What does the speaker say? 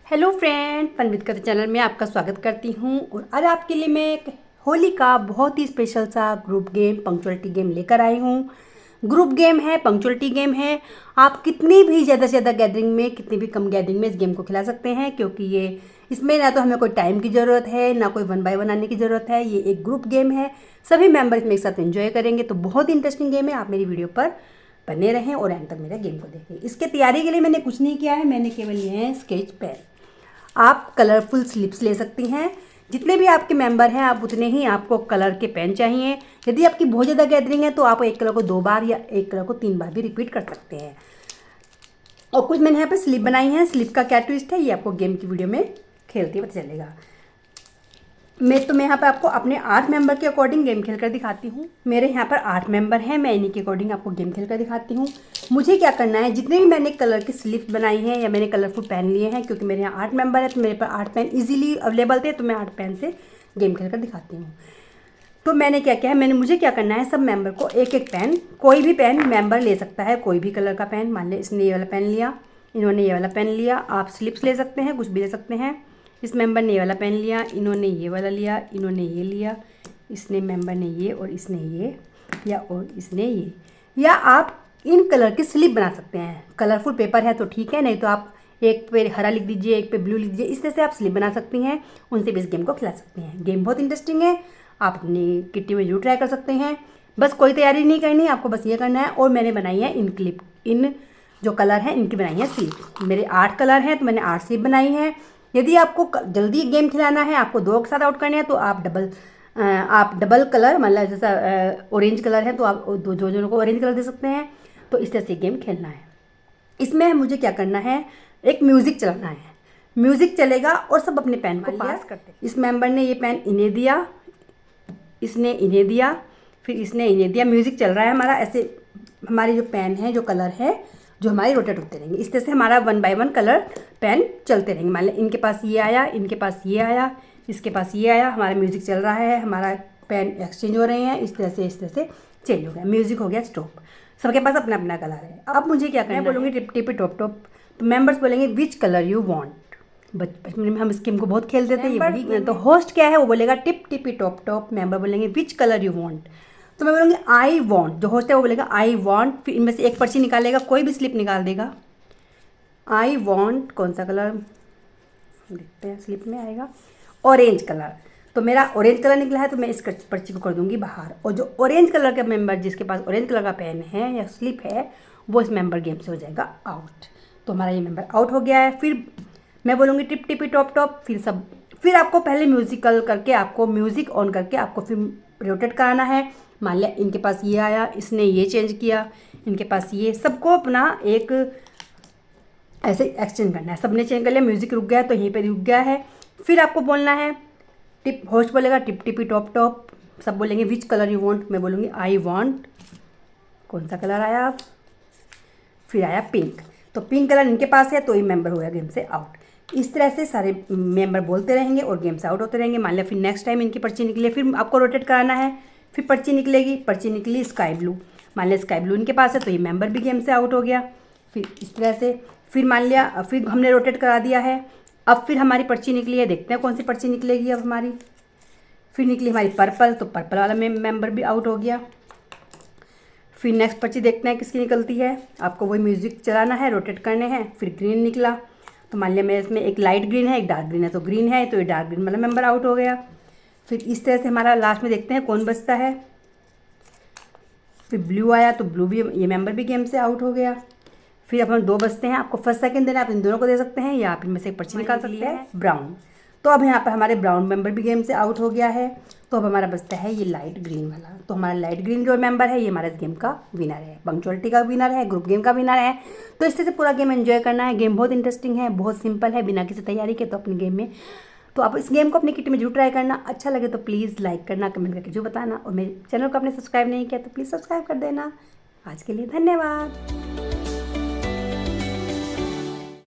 Hello friend, fun with Kavita channel में आपका स्वागत करती हूँ। और आज आपके लिए मैं एक होली का बहुत ही स्पेशल सा ग्रुप गेम पंक्चुअलिटी गेम लेकर आई हूँ। ग्रुप गेम है, पंक्चुअलिटी गेम है। आप कितनी भी ज़्यादा से ज़्यादा गैदरिंग में, कितनी भी कम गैदरिंग में इस गेम को खिला सकते हैं, क्योंकि ये इसमें ना तो हमें कोई टाइम की ज़रूरत है, ना कोई 1 बाय 1 आने की ज़रूरत है। ये एक ग्रुप गेम है, सभी मेम्बर इसमें एक साथ एंजॉय करेंगे। तो बहुत इंटरेस्टिंग गेम है। आप मेरी वीडियो पर बने रहें और एंड तक मेरा गेम को देखें। इसके तैयारी के लिए मैंने कुछ नहीं किया है, मैंने केवल लिए हैं स्केच पेन। आप कलरफुल स्लिप्स ले सकती हैं। जितने भी आपके मेंबर हैं आप उतने ही आपको कलर के पेन चाहिए। यदि आपकी बहुत ज़्यादा गैदरिंग है तो आप एक कलर को 2 बार या एक कलर को 3 बार भी रिपीट कर सकते हैं। और कुछ मैंने यहाँ पर स्लिप बनाई है। स्लिप का क्या ट्विस्ट है ये आपको गेम की वीडियो में खेलते पता चलेगा। मैं यहाँ पर आपको अपने 8 मेंबर के अकॉर्डिंग गेम खेल कर दिखाती हूँ। मेरे यहाँ पर 8 मेंबर हैं, मैं इन्हीं के अकॉर्डिंग आपको गेम खेल कर दिखाती हूँ। मुझे क्या करना है, जितने भी मैंने कलर की स्लिप्स बनाई हैं या मैंने कलरफुल पेन लिए हैं, क्योंकि मेरे यहाँ 8 मेंबर है तो मेरे पास 8 पेन इजीली अवेलेबल थे, तो मैं 8 पेन से गेम खेल कर दिखाती हूँ। तो मैंने क्या किया है, मुझे क्या करना है, सब मेंबर को एक एक पेन, कोई भी पेन मेंबर ले सकता है, कोई भी कलर का पेन। मान लें इसने ये वाला पेन लिया, इन्होंने ये वाला पेन लिया। आप स्लिप्स ले सकते हैं, कुछ भी ले सकते हैं। इस मेंबर ने ये वाला पेन लिया, इन्होंने ये वाला लिया, इन्होंने ये लिया, इसने मेंबर ने ये और इसने ये या और इसने ये। या आप इन कलर की स्लिप बना सकते हैं। कलरफुल पेपर है तो ठीक है, नहीं तो आप एक पे हरा लिख दीजिए, एक पे ब्लू लिख दीजिए। इस तरह से आप स्लिप बना सकती हैं, उनसे भी इस गेम को खिला सकते हैं। गेम बहुत इंटरेस्टिंग है, आप अपनी किट्टी में जरूर ट्राई कर सकते हैं। बस कोई तैयारी नहीं करनी, आपको बस ये करना है। और मैंने बनाई है इन जो कलर हैं इनकी बनाई है स्लिप। मेरे 8 कलर हैं तो मैंने 8 स्लिप बनाई है। यदि आपको जल्दी गेम खिलाना है, आपको 2 के साथ आउट करने हैं, तो आप डबल कलर, मतलब जैसा ऑरेंज कलर है तो आप दो जनों को ऑरेंज कलर दे सकते हैं। तो इस तरह से गेम खेलना है। इसमें मुझे क्या करना है, एक म्यूज़िक चलाना है। म्यूज़िक चलेगा और सब अपने पेन को पास करते हैं। इस मेंबर ने ये पेन इन्हें दिया, इसने इन्हें दिया, फिर इसने इन्हें दिया। म्यूज़िक चल रहा है हमारा। ऐसे हमारे जो पेन है, जो कलर है, जो हमारे रोटेट होते रहेंगे। इस तरह से हमारा 1 बाय 1 कलर पेन चलते रहेंगे। मान लें इनके पास ये आया, इनके पास ये आया, इसके पास ये आया। हमारा म्यूज़िक चल रहा है, हमारा पेन एक्सचेंज हो रहे हैं। इस तरह से चेंज हो गया। म्यूज़िक हो गया स्टॉप। सबके पास अपना अपना कलर है। अब मुझे क्या करना है, बोलूँगी टिप टिप टॉप टॉप, तो मेंबर्स बोलेंगे विच कलर यू वांट। बचपन में हम इस गेम को बहुत खेलते थे। ये तो होस्ट क्या है, वो बोलेगा टिप टिपी टॉप टॉप। मेंबर बोलेंगे विच कलर यू वांट, तो मैं बोलूँगी आई वॉन्ट। जो होस्ट है वो बोलेगा आई वॉन्ट। फिर इनमें से एक पर्ची निकालेगा, कोई भी स्लिप निकाल देगा। आई वॉन्ट कौन सा कलर, देखते हैं स्लिप में आएगा ऑरेंज कलर। तो मेरा ऑरेंज कलर निकला है, तो मैं इस पर्ची को कर दूंगी बाहर। और जो ऑरेंज कलर का मेंबर, जिसके पास ऑरेंज कलर का पेन है या स्लिप है, वो इस मेंबर गेम से हो जाएगा आउट। तो हमारा ये मेंबर आउट हो गया है। फिर मैं बोलूँगी टिप टिपी टॉप टॉप। फिर आपको पहले म्यूजिकल करके, आपको म्यूज़िक ऑन करके आपको फिर रोटेट कराना है। मान लिया इनके पास ये आया, इसने ये चेंज किया, इनके पास ये, सबको अपना एक ऐसे एक्सचेंज करना है। सबने चेंज कर लिया, म्यूज़िक रुक गया तो यहीं पे रुक गया है। फिर आपको बोलना है होस्ट बोलेगा टिप टिपी टॉप टॉप। सब बोलेंगे विच कलर यू वांट, मैं बोलूँगी आई वांट। कौन सा कलर आया, आप फिर आया पिंक। तो पिंक कलर इनके पास है, तो ये मेंबर हो गया गेम से आउट। इस तरह से सारे मेंबर बोलते रहेंगे और गेम से आउट होते रहेंगे। मान लिया फिर नेक्स्ट टाइम इनकी पर्ची निकले, फिर आपको रोटेट कराना है। फिर पर्ची निकलेगी, पर्ची निकली स्काई ब्लू। मान लिया स्काई ब्लू इनके पास है, तो ये मेंबर भी गेम से आउट हो गया। फिर इस तरह से फिर मान लिया, फिर हमने रोटेट करा दिया है। अब फिर हमारी पर्ची निकली है, देखते हैं कौन सी पर्ची निकलेगी अब हमारी। फिर निकली हमारी पर्पल, तो पर्पल वाला मेंबर भी आउट हो गया। फिर नेक्स्ट पर्ची देखते हैं किसकी निकलती है। आपको वही म्यूज़िक चलाना है, रोटेट करने हैं। फिर ग्रीन निकला, तो मान लिया मेरे इसमें एक लाइट ग्रीन है, एक डार्क ग्रीन है, तो ग्रीन है, तो ये डार्क ग्रीन वाला मेंबर आउट हो गया। फिर इस तरह से हमारा लास्ट में देखते हैं कौन बचता है। फिर ब्लू आया, तो ब्लू भी, ये मेंबर भी गेम से आउट हो गया। फिर अब हम 2 बचते हैं, आपको फर्स्ट सेकंड देना है, आप इन दोनों को दे सकते हैं या आप इनमें से एक पर्ची निकाल सकते हैं। ब्राउन, तो अब यहाँ पर हमारे ब्राउन मेंबर भी गेम से आउट हो गया है। तो अब हमारा बचता है ये लाइट ग्रीन वाला। तो हमारा लाइट ग्रीन जो मेंबर है, ये हमारा इस गेम का विनर है, पंक्चुअलिटी का विनर है, ग्रुप गेम का विनर है। तो इस तरह से पूरा गेम एंजॉय करना है। गेम बहुत इंटरेस्टिंग है, बहुत सिंपल है, बिना किसी तैयारी के। तो अपने गेम में, तो आप इस गेम को अपनी किट में जरूर ट्राई करना। अच्छा लगे तो प्लीज़ लाइक करना, कमेंट करके जो बताना। और मेरे चैनल को आपने सब्सक्राइब नहीं किया तो प्लीज़ सब्सक्राइब कर देना। आज के लिए धन्यवाद।